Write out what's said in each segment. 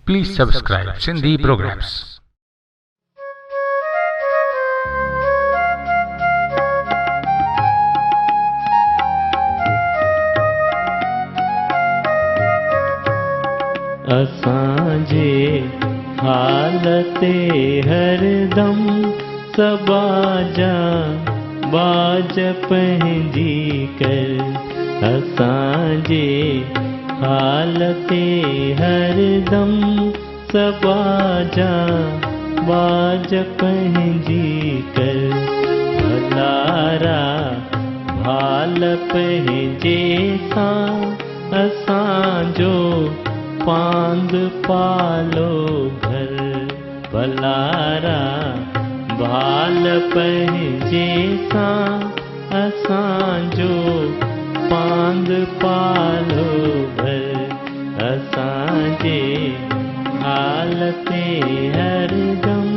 Please subscribe Sindhi Programs. असांजे हालते हरदम सबाजा बाज पंहिंजी कर। असांजे हालते हरदम सबाजा बाज पंहिंजी कर। भलारा हाल पंहिंजे सां असांजो पांद पालो घर। भलारा भाल पंहिंजे सां असांजो पांद पालो घर। असांजे हालते हरदम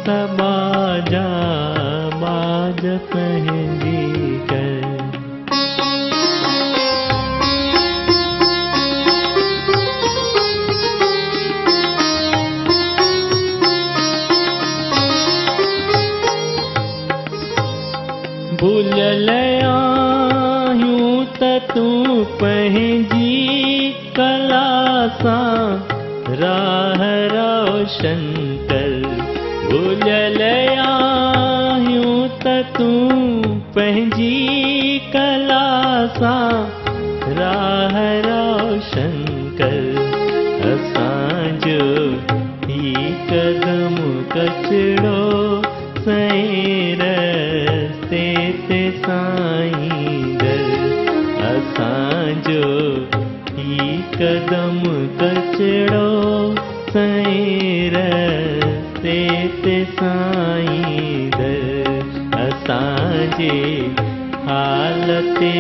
सबाजा बाज पंहिंजी कर। भूलियल आहियूं त तूं पंहिंजी कला सां राह रोशन कर। भूलियल आहियूं त तूं पंहिंजी कला सां राह रोशन कर। असांजो ही कदम कचड़ो सैर ते साईं दर। असांजो ही कदम कचड़ो सैर ते साईं दर। असांजे हालते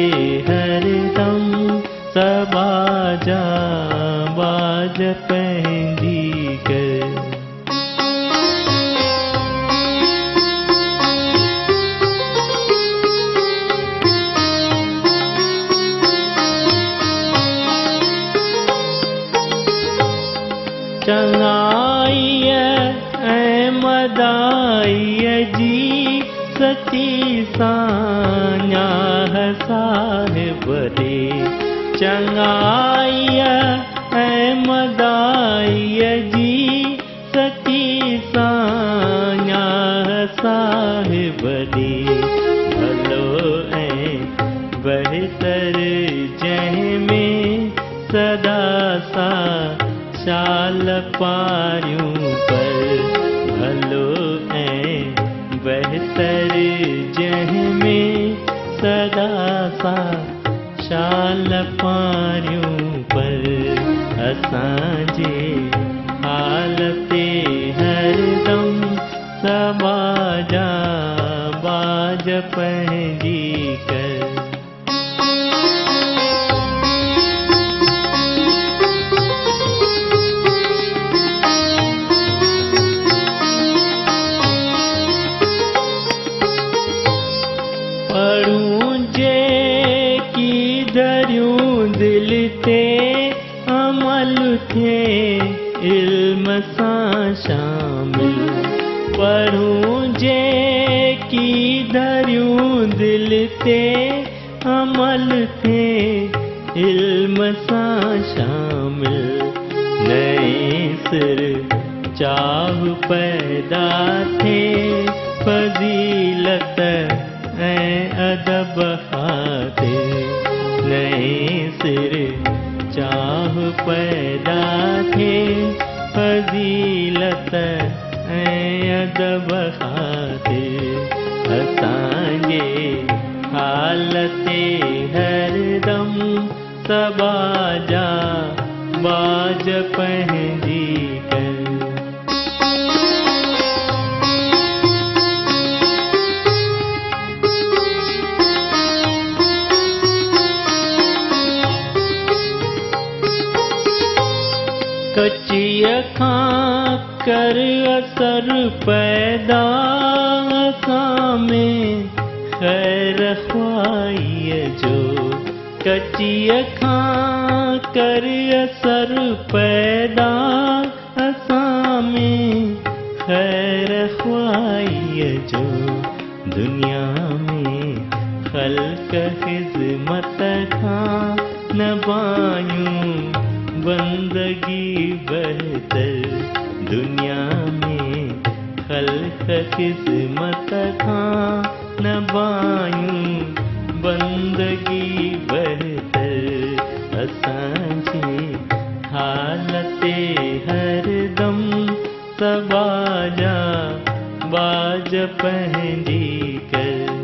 हरदम सबाजा बाज पंहिंजी कर। चङाईअ ऐं मदाईअ जी सची साञाह साहिब रे। चङाईअ ऐं मदाईअ जी सची साञाह साहिब रे। भलो ऐं बहितर जंहिंमें सदा सा शाल पारियूं पर। भलो ऐं बहितर जंहिंमें सदा सा शाल पारियूं पर। असांजे हालते हरदम सबाजा बाज पंहिंजी कर। पढ़ूं जेकी दरियूं दिल ते अमल थिए इल्म सां शामिल। पढ़ूं जेकी दरियूं दिल ते अमल थिए इल्म सां शामिल। नए सिर चाह पैदा थिए फज़ीलत ऐं अदब खातिर। नए सिर चाह पैदा थिए फज़ीलत ऐं अदब खातिर। असांजे हालते हरदम सबाजा बाज पंहिंजी कर। कचीअ खां कर असर पैदा असां में खैर ख्वाईअ जो। कचीअ खां कर असर पैदा दुनिया में खल्क खिज़मत खां न बायूं बंदगी बहतर। दुनिया में खल्क खिज़मत खां न बायूं बंदगी बहतर। असांजी हालते हरदम सबाजा बाज पहंदी कर।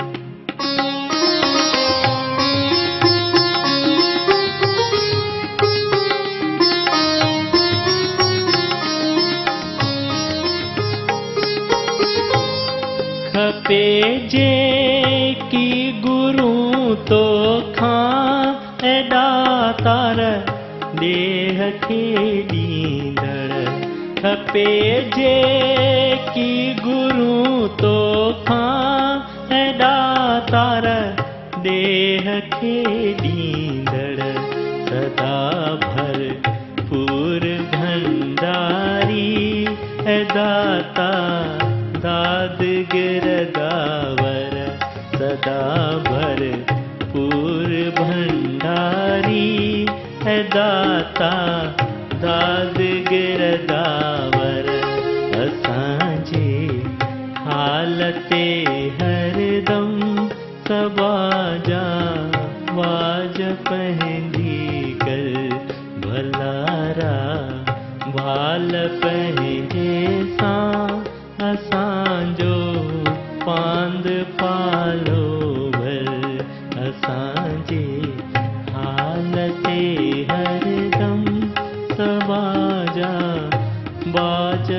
खपे जे की गुरु तो खां एडा तार देह खे ॾींदड़। खपे जे की गुरु तो खां एडा तार देह खे ॾींदड़। सदा भर पूर भंडारी दाता दाद गिरदावर। सदा भर पूर भंडारी दाता दाद गिरदावर। असांजे हालते हरदम सबाजा वाज पहंदी कर। भलारा भाल पंहिंजे सां असांजो पांद पालो भर। असांजे हालते हरदम सबाजा बाज